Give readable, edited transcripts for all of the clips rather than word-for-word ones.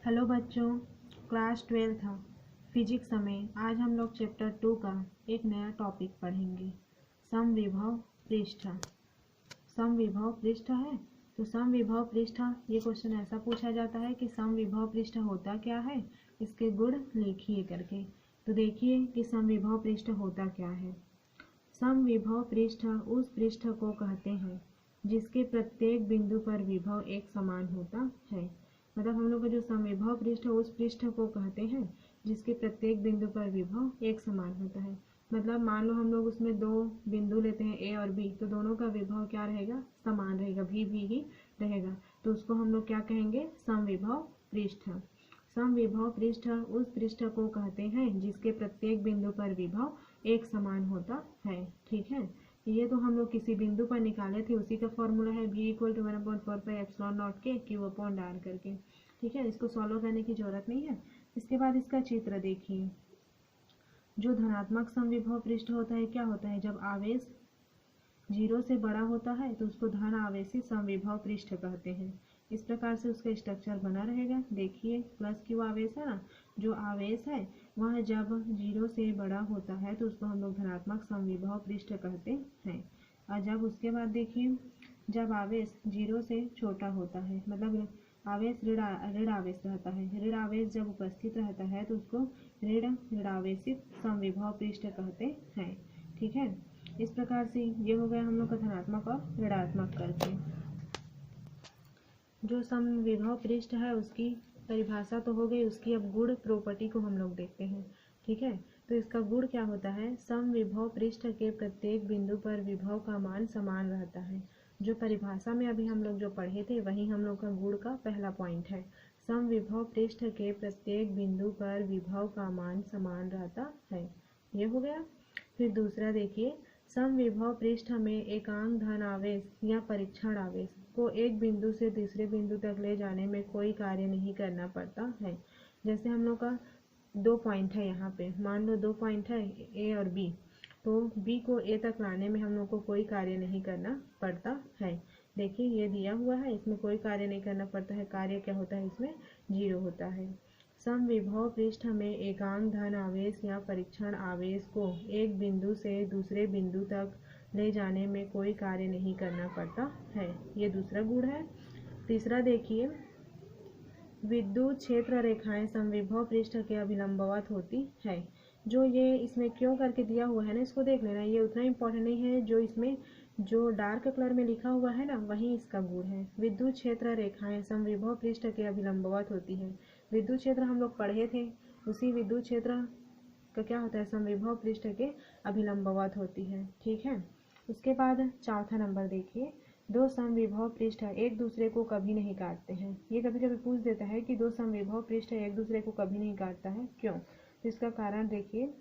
Hello बच्चों, class 12 physics में आज हम लोग चैप्टर 2 का एक नया टॉपिक पढ़ेंगे। समविभव पृष्ठ। समविभव पृष्ठ है तो समविभव पृष्ठ, ये क्वेश्चन ऐसा पूछा जाता है कि समविभव पृष्ठ होता क्या है, इसके गुण लिखिए करके। तो देखिए कि समविभव पृष्ठ होता क्या है। समविभव पृष्ठ उस पृष्ठ को कहते हैं जिसके प्रत्येक बिंदु पर विभव एक समान होता है। मतलब हम लोग का जो समविभव पृष्ठ उस पृष्ठ को कहते हैं जिसके प्रत्येक बिंदु पर विभव एक समान होता है। मतलब मान लो हम लोग उसमें दो बिंदु लेते हैं ए और बी, तो दोनों का विभव क्या रहेगा, समान रहेगा, भी ही रहेगा। तो उसको हम लोग क्या कहेंगे, समविभव पृष्ठ। समविभव पृष्ठ उस पृष्ठ को कहते हैं जिसके प्रत्येक बिंदु पर विभव एक समान होता है। ठीक है, ये तो हम लोग किसी बिंदु पर निकाले थे, उसी का फॉर्मूला है v = 1/4πε0 के Q/r करके। ठीक है, इसको सॉल्व करने की जरूरत नहीं है। इसके बाद इसका चित्र देखिए। जो धनात्मक समविभव पृष्ठ होता है, क्या होता है, जब आवेश 0 से बड़ा होता है तो उसको धन आवेशी समविभव पृष्ठ कहते हैं। इस प्रकार से उसका स्ट्रक्चर बना रहेगा। देखिए प्लस क्यू आवेश है ना, जो आवेश है वह जब 0 से बड़ा होता है तो उसको हम लोग धनात्मक समविभव पृष्ठ कहते हैं। और जब उसके बाद देखिए, जब आवेश 0 से छोटा होता है, मतलब आवेश ऋण आवेश रहता है, ऋण आवेश जब उपस्थित रहता है तो उसको ऋणावेशित समविभव पृष्ठ कहते हैं। ठीक है, इस प्रकार से ये हो गया हम लोग का धनात्मक और ऋणात्मक करके। जो समविभव पृष्ठ है उसकी परिभाषा तो हो गई, उसकी अब गुण प्रॉपर्टी को हम लोग देखते हैं। ठीक है, तो इसका गुण क्या होता है, समविभव पृष्ठ के प्रत्येक बिंदु पर विभव का मान समान रहता है। जो परिभाषा में अभी हम लोग जो पढ़े थे वही हम लोग का गुण का पहला पॉइंट है। समविभव पृष्ठ के प्रत्येक बिंदु पर विभव का मान समान रहता है, ये हो गया। फिर दूसरा देखिए, समविभव पृष्ठ में एकांक धन आवेश या परीक्षण आवेश को एक बिंदु से दूसरे बिंदु तक ले जाने में कोई कार्य नहीं करना पड़ता है। जैसे हम लोग का 2 पॉइंट है, यहाँ पे मान लो 2 पॉइंट है ए और बी, तो बी को ए तक लाने में हम लोग को कोई कार्य नहीं करना पड़ता है। देखिए ये दिया हुआ है, इसमें कोई कार्य नहीं करना पड़ता है। कार्य क्या होता है, इसमें 0 होता है। समविभव पृष्ठ में एकांक धन आवेश या परीक्षण आवेश को एक बिंदु से दूसरे बिंदु तक ले जाने में कोई कार्य नहीं करना पड़ता है, ये दूसरा गुण है। तीसरा देखिए, विद्युत क्षेत्र रेखाएं समविभव पृष्ठ के अभिलंबवत होती है। जो ये इसमें क्यों करके दिया हुआ है ना, इसको देख लेना, ये उतना इम्पोर्टेंट नहीं है। जो इसमें जो डार्क कलर में लिखा हुआ है ना, वही इसका गुण है। विद्युत क्षेत्र रेखाएं समविभव पृष्ठ के अभिलंबवत होती है। विद्युत क्षेत्र हम लोग पढ़े थे, उसी विद्युत क्षेत्र का क्या होता है, समविभव पृष्ठ के अभिलंबवत होती है। ठीक है, उसके बाद चौथा नंबर देखिए, दो समविभव पृष्ठ एक दूसरे को कभी नहीं काटते हैं। ये कभी कभी पूछ देता है कि दो समविभव पृष्ठ एक दूसरे को कभी नहीं काटता है, क्यों। तो इसका कारण देखिए,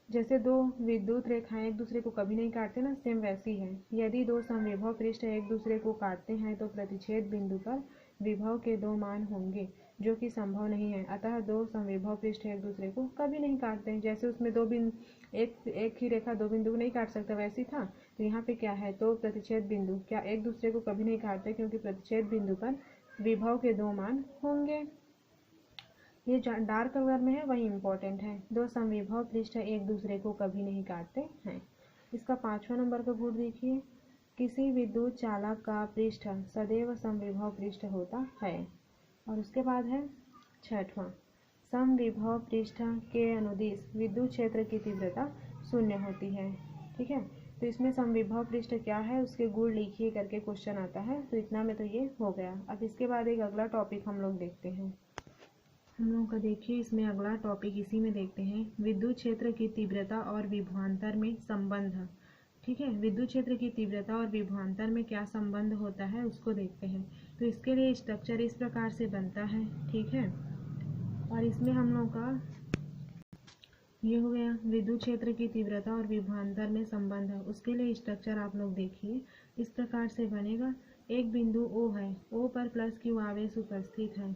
जैसे दो विद्युत रेखाएं एक दूसरे को कभी नहीं काटते ना, सेम वैसी है। यदि दो समविभव पृष्ठ एक दूसरे को काटते हैं तो प्रतिच्छेद बिंदु पर विभव के दो मान होंगे, जो कि संभव नहीं है। अतः दो समविभव पृष्ठ एक दूसरे को कभी नहीं काटते हैं। जैसे उसमें दो बिंदु एक ही रेखा दो बिंदु को नहीं काट सकता, वैसी था। तो यहाँ पे क्या है, तो प्रतिच्छेद बिंदु क्या एक दूसरे को कभी नहीं काटते, क्योंकि प्रतिच्छेद बिंदु पर विभव के दो मान होंगे। ये डार्क कलर में है वही इम्पोर्टेंट है। दो समविभव पृष्ठ एक दूसरे को कभी नहीं काटते हैं। इसका 5वां नंबर का गुण देखिए, किसी विद्युत चालक का पृष्ठ सदैव समविभव पृष्ठ होता है। और उसके बाद है 6वां, समविभव पृष्ठ के अनुदिश विद्युत क्षेत्र की तीव्रता 0 होती है। ठीक है, तो इसमें समविभव पृष्ठ क्या है उसके गुण लिखिए करके क्वेश्चन आता है। तो इतना में तो ये हो गया। अब इसके बाद एक अगला टॉपिक हम लोग देखते हैं। हम लोग का देखिए इसमें अगला टॉपिक इसी में देखते हैं, विद्युत क्षेत्र की तीव्रता और विभवांतर में संबंध। ठीक है, विद्युत क्षेत्र की तीव्रता और विभवांतर में क्या संबंध होता है उसको देखते हैं। तो इसके लिए स्ट्रक्चर इस प्रकार से बनता है। ठीक है, और इसमें हम लोग का ये हो गया विद्युत क्षेत्र की तीव्रता और विभवांतर में संबंध है। उसके लिए स्ट्रक्चर आप लोग देखिए इस प्रकार से बनेगा। एक बिंदु O है, O पर प्लस Q आवेश उपस्थित है।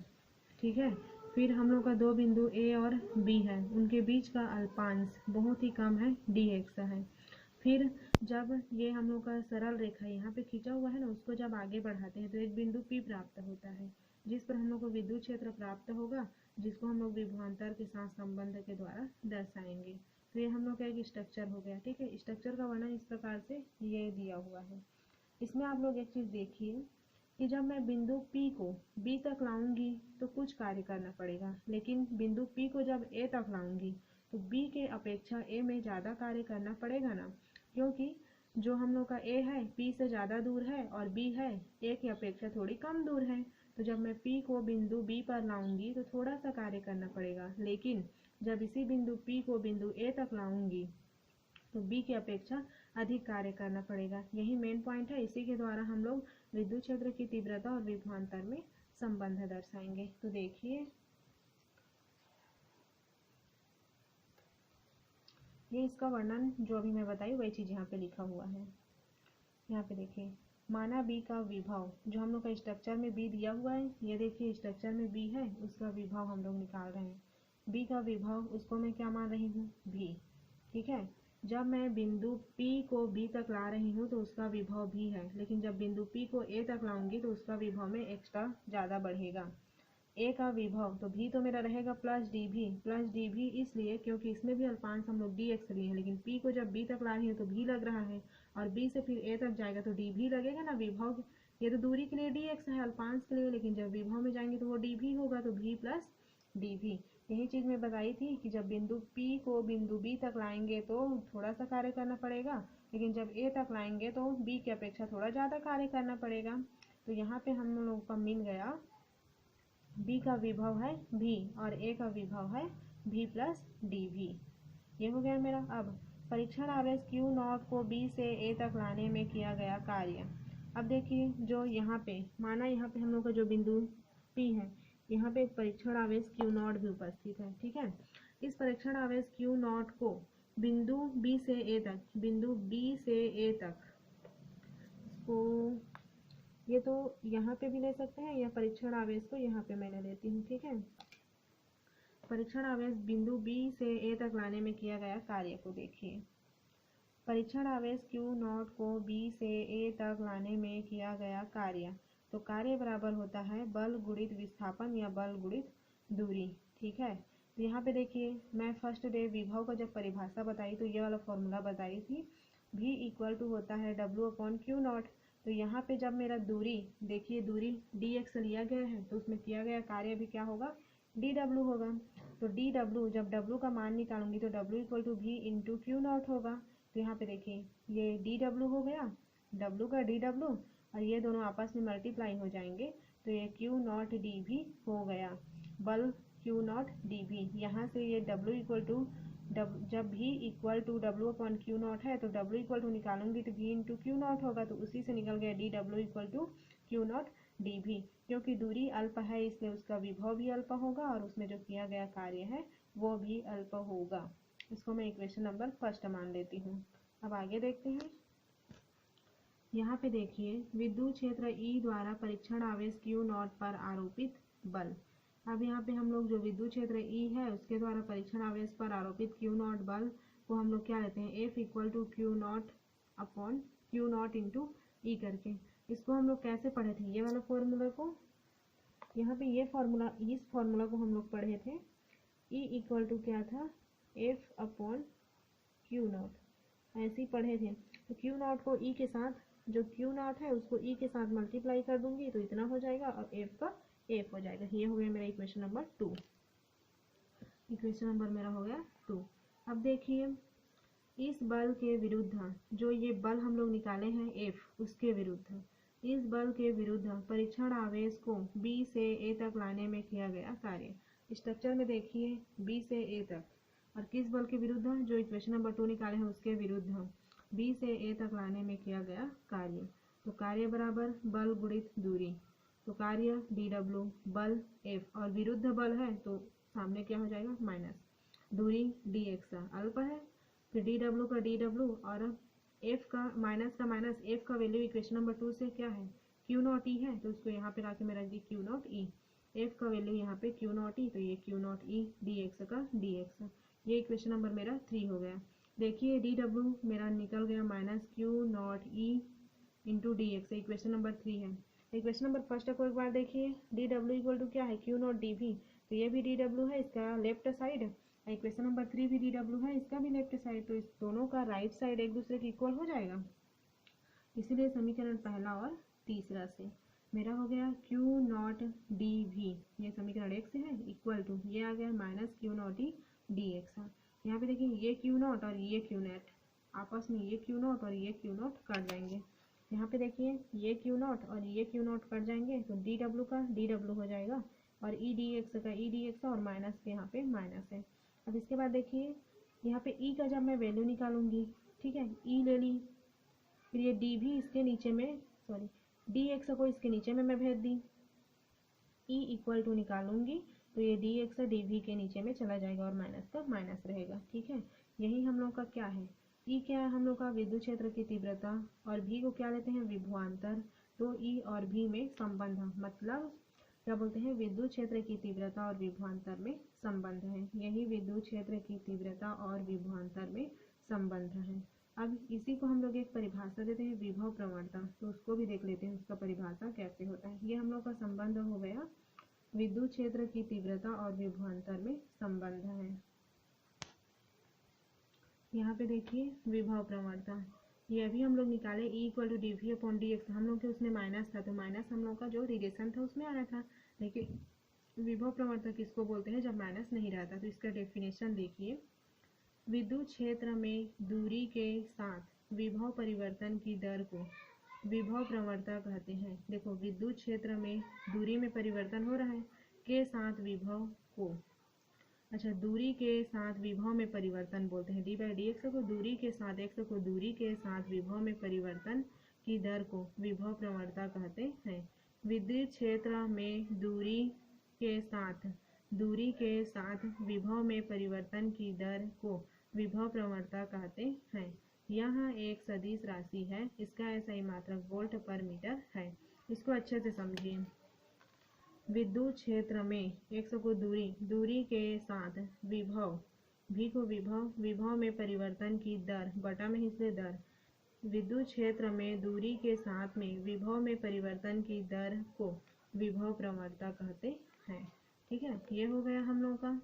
ठीक है, फिर हम लोग का दो बिंदु A और B है, उनके बीच का अल्पांश बहुत ही कम है, dx है। फिर जब ये हम लोग का सरल रेखा यहाँ पे खींचा हुआ है ना, उसको जब आगे बढ़ाते हैं तो एक बिंदु P प्राप्त होता है। जिस पर हम लोग को विद्युत क्षेत्र प्राप्त होगा, जिसको हम लोग विभवांतर के साथ संबंध के द्वारा दर्शाएंगे। तो ये हम लोग का एक स्ट्रक्चर हो गया। ठीक है, स्ट्रक्चर का वर्णन इस प्रकार से ये दिया हुआ है। इसमें आप लोग एक चीज देखिए कि जब मैं बिंदु P को B तक लाऊंगी तो कुछ कार्य करना पड़ेगा, लेकिन बिंदु P को जब A तक लाऊंगी तो B के अपेक्षा A में ज़्यादा कार्य करना पड़ेगा ना, क्योंकि जो हम लोग का A है P से ज़्यादा दूर है और B है A की अपेक्षा थोड़ी कम दूर है। तो जब मैं P को बिंदु B पर लाऊंगी तो थोड़ा सा कार्य करना पड़ेगा, लेकिन जब इसी बिंदु P को बिंदु A तक लाऊंगी तो B की अपेक्षा अधिक कार्य करना पड़ेगा। यही मेन पॉइंट है। इसी के द्वारा हम लोग विद्युत क्षेत्र की तीव्रता और विभवांतर में संबंध दर्शाएंगे। तो देखिए, ये इसका वर्णन जो अभी मैं बताई वही चीज़ यहाँ पे लिखा हुआ है। यहाँ पे देखिए, माना B का विभव, जो हम लोग का स्ट्रक्चर में B दिया हुआ है, ये देखिए स्ट्रक्चर में B है, उसका विभव हम लोग निकाल रहे हैं। B का विभव, उसको मैं क्या मान रही हूँ, V। ठीक है, जब मैं बिंदु P को B तक ला रही हूँ तो उसका विभव भी है, लेकिन जब बिंदु P को A तक लाऊंगी तो उसका विभव में एक्स्ट्रा ज़्यादा बढ़ेगा। A का विभव तो V तो मेरा रहेगा प्लस डी भी इसलिए क्योंकि इसमें भी अल्पांश हम लोग dx लिए हैं, लेकिन P को जब B तक ला रही हूँ तो V लग रहा है, और B से फिर A तक जाएगा तो डी भी लगेगा ना। विभव ये तो दूरी के लिए dx है, अल्पांश के लिए, लेकिन जब विभव में जाएंगे तो वो डी भी होगा, तो V प्लस डी भी। यही चीज़ मैं बताई थी कि जब बिंदु P को बिंदु B तक लाएंगे तो थोड़ा सा कार्य करना पड़ेगा, लेकिन जब A तक लाएंगे तो B की अपेक्षा थोड़ा ज़्यादा कार्य करना पड़ेगा। तो यहाँ पे हम लोगों का मिल गया, B का विभव है V और A का विभव है V प्लस डी भी। ये हो गया मेरा। अब परीक्षण आवेश Q0 को B से A तक लाने में किया गया कार्य। अब देखिए, जो यहाँ पे माना, यहाँ पे हम लोग का जो बिंदु P है, यहाँ पे एक परीक्षण आवेश Q0 भी उपस्थित है। ठीक है, इस परीक्षण आवेश Q0 को बिंदु B से A तक, बिंदु B से A तक को, ये तो यहाँ पे भी ले सकते हैं, या परीक्षण आवेश को यहाँ पे मैंने लेती हूँ। ठीक है, परीक्षण आवेश बिंदु B से A तक लाने में किया गया कार्य को देखिए। परीक्षण आवेश Q0 को B से A तक लाने में किया गया कार्य, तो कार्य बराबर होता है बल गुणित विस्थापन या बल गुणित दूरी। ठीक है, तो यहाँ पे देखिए, मैं फर्स्ट डे विभव का जब परिभाषा बताई तो ये वाला फॉर्मूला बताई थी, V इक्वल टू होता है W/Q0। तो यहाँ पे जब मेरा दूरी देखिए, दूरी dx लिया गया है तो उसमें किया गया कार्य भी क्या होगा, dw होगा। तो dw, जब w का मान निकालूंगी तो w equal to V into Q0 होगा। तो यहाँ पे देखिए, ये dw हो गया, w का dw, और ये दोनों आपस में मल्टीप्लाई हो जाएंगे तो ये Q0 dv हो गया, बल Q0 dv। यहाँ से ये w इक्वल टू, जब v इक्वल टू W/Q0 है तो w इक्वल टू निकालूंगी तो v इंटू Q0 होगा, तो उसी से निकल गया dw equal to Q0 dv। क्योंकि दूरी अल्प है इसलिए उसका विभव भी अल्प होगा और उसमें जो किया गया कार्य है वो भी अल्प होगा। इसको मैं इक्वेशन नंबर फर्स्ट मान लेती हूँ। अब आगे देखते हैं। यहाँ पे देखिए, विद्युत क्षेत्र E द्वारा परीक्षण आवेश Q0 पर आरोपित बल। अब यहाँ पे हम लोग जो विद्युत क्षेत्र E है उसके द्वारा परीक्षण आवेश पर आरोपित Q0 बल को हम लोग क्या लेते हैं, F equal to Q0 into E करके। इसको हम लोग कैसे पढ़े थे, ये वाला फॉर्मूला को, यहाँ पे ये फॉर्मूला, इस फॉर्मूला को हम लोग पढ़े थे, E इक्वल टू क्या था, F/Q0, ऐसे ही पढ़े थे। तो Q0 को E के साथ, जो Q0 है उसको E के साथ मल्टीप्लाई कर दूंगी तो इतना हो जाएगा, और F का F हो जाएगा। ये हो गया मेरा इक्वेशन नंबर 2। इक्वेशन नंबर मेरा हो गया 2। अब देखिए, इस बल के विरुद्ध, जो ये बल हम लोग निकाले हैं F, उसके विरुद्ध, इस बल के विरुद्ध परीक्षण आवेश को B से A तक लाने में किया गया कार्य। स्ट्रक्चर में देखिए, B से A तक, और किस बल के विरुद्ध, जो इक्वेशन नंबर 2 निकाले हैं उसके विरुद्ध B से A तक लाने में किया गया कार्य। तो कार्य बराबर बल गुणित दूरी, तो कार्य dw, बल F, और विरुद्ध बल है तो सामने क्या हो जाएगा, माइनस, दूरी dx अल्प है, फिर dw का dw, और f का माइनस f का वैल्यू इक्वेशन नंबर 2 से क्या है, Q0e है, तो उसको यहाँ पे लाके मैं रख दी Q0e। f का वैल्यू यहाँ पे Q0e, तो ये Q0e dx का dx। ये इक्वेशन नंबर मेरा 3 हो गया। देखिए, dw मेरा निकल गया minus Q0e into dx, equation number 3 है। इक्वेशन नंबर फर्स्ट को एक बार देखिए, डी डब्ल्यू इक्वल टू क्या है, क्यू नॉट डी वी, तो ये भी डी डब्ल्यू है, इसका लेफ्ट साइड। इक्वेशन नंबर 3 भी डी डब्ल्यू है, इसका भी लेफ्ट साइड, तो इस दोनों का राइट साइड एक दूसरे के इक्वल हो जाएगा। इसीलिए समीकरण पहला और तीसरा से मेरा हो गया क्यू नॉट डी वी, ये समीकरण एक से है, इक्वल टू ये आ गया minus Q not D x. यहाँ पे देखिए ये क्यू नॉट और ये क्यू नॉट आपस में, ये क्यू नॉट और ये क्यू नॉट कट जाएंगे। यहाँ पे देखिए ये क्यू नॉट और ये क्यू नॉट कट जाएंगे, तो डी डब्ल्यू का डी डब्ल्यू हो जाएगा और ई डी एक्स का ई डी एक्स और माइनस के यहाँ पे माइनस है। अब इसके बाद देखिए यहाँ पे ई का जब मैं वैल्यू निकालूंगी, ठीक है, ई ले ली, फिर ये डी भी इसके नीचे में, सॉरी डी एक्स को इसके नीचे में मैं भेज दी, ई इक्वल टू निकालूंगी तो ये डी एक्स डी वी के नीचे में चला जाएगा और माइनस का माइनस रहेगा। ठीक है, यही हम लोग का क्या है, ई क्या है हम लोग का विद्युत क्षेत्र की तीव्रता, और भी को क्या लेते हैं विभवांतर। तो ई और भी में संबंध, मतलब क्या बोलते हैं, विद्युत क्षेत्र की तीव्रता और विभवांतर में संबंध है। यही विद्युत क्षेत्र की तीव्रता और विभवांतर में संबंध है। अब इसी को हम लोग एक परिभाषा देते हैं विभव प्रवणता, तो उसको भी देख लेते हैं उसका परिभाषा कैसे होता है। ये हम लोग का संबंध हो गया विद्युत क्षेत्र की तीव्रता और विभवांतर में संबंध है। यहाँ पे देखिए विभव प्रवणता, ये अभी हम लोग निकाले E equal to D V upon D X, हम लोग के उसमें माइनस था तो माइनस हम लोग का जो रिलेशन था उसमें आना था, लेकिन विभव प्रवणता किसको बोलते हैं जब माइनस नहीं रहता। तो इसका डेफिनेशन देखिए, विद्युत क्षेत्र में दूरी के साथ विभव परिवर्तन की दर को विभव प्रवणता कहते हैं। देखो विद्युत क्षेत्र में दूरी में परिवर्तन हो रहा है, के साथ विभव को, अच्छा दूरी के साथ विभव में परिवर्तन बोलते हैं, डी बाई डी एक्स को दूरी के साथ, एक्स को दूरी के साथ विभव में परिवर्तन की दर को विभव प्रवणता कहते हैं। विद्युत क्षेत्र में दूरी के साथ विभव में परिवर्तन की दर को विभव प्रवणता कहते हैं। यहाँ एक सदिश राशि है, इसका SI मात्रक वोल्ट पर मीटर है। इसको अच्छे से समझिए, विद्युत क्षेत्र में x को दूरी के साथ विभव, भी को विभव में परिवर्तन की दर, बटा में इसलिए दर, विद्युत क्षेत्र में दूरी के साथ में विभव में परिवर्तन की दर को विभव प्रवणता कहते हैं। ठीक है, ये हो गया हम लोग का।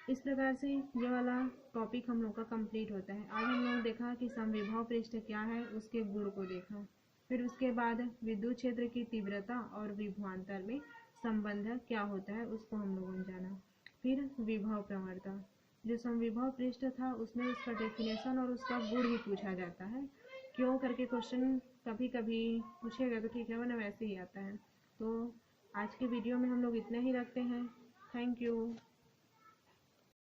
इस प्रकार से ये वाला टॉपिक हम लोग का कंप्लीट होता है। आज हम लोग देखा कि समविभव पृष्ठ क्या है, उसके गुण को देखा, फिर उसके बाद विद्युत क्षेत्र की तीव्रता और विभवांतर में संबंध क्या होता है उसको हम लोगों ने जाना। फिर विभव प्रवणता, जो समविभव पृष्ठ था उसमें उसका डेफिनेशन और उसका गुण ही पूछा जाता है। क्यों करके क्वेश्चन कभी कभी पूछेगा तो ठीक है, वरना वैसे ही आता है। तो आज के वीडियो में हम लोग इतना ही रखते हैं। Thank you.